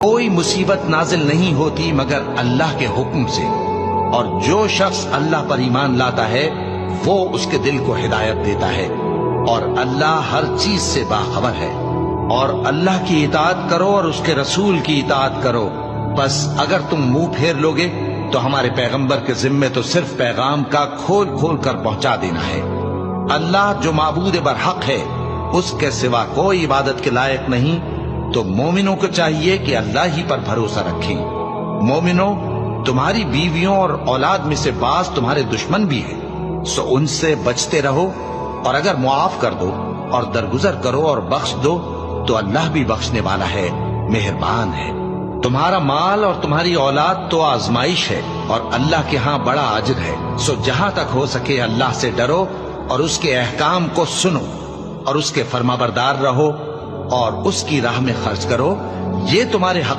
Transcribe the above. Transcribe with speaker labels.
Speaker 1: کوئی مصیبت نازل نہیں ہوتی مگر اللہ کے حکم سے، اور جو شخص اللہ پر ایمان لاتا ہے وہ اس کے دل کو ہدایت دیتا ہے، اور اللہ ہر چیز سے باخبر ہے۔ اور اللہ کی اطاعت کرو اور اس کے رسول کی اطاعت کرو، بس اگر تم منہ پھیر لوگے تو ہمارے پیغمبر کے ذمے تو صرف پیغام کا کھول کھول کر پہنچا دینا ہے۔ اللہ جو معبود برحق ہے، اس کے سوا کوئی عبادت کے لائق نہیں، تو مومنوں کو چاہیے کہ اللہ ہی پر بھروسہ رکھیں۔ مومنوں، تمہاری بیویوں اور اولاد میں سے بعض تمہارے دشمن بھی ہیں، سو ان سے بچتے رہو، اور اگر معاف کر دو اور درگزر کرو اور بخش دو تو اللہ بھی بخشنے والا ہے، مہربان ہے۔ تمہارا مال اور تمہاری اولاد تو آزمائش ہے، اور اللہ کے ہاں بڑا اجر ہے، سو جہاں تک ہو سکے اللہ سے ڈرو اور اس کے احکام کو سنو اور اس کے فرمانبردار رہو اور اس کی راہ میں خرچ کرو، یہ تمہارے حق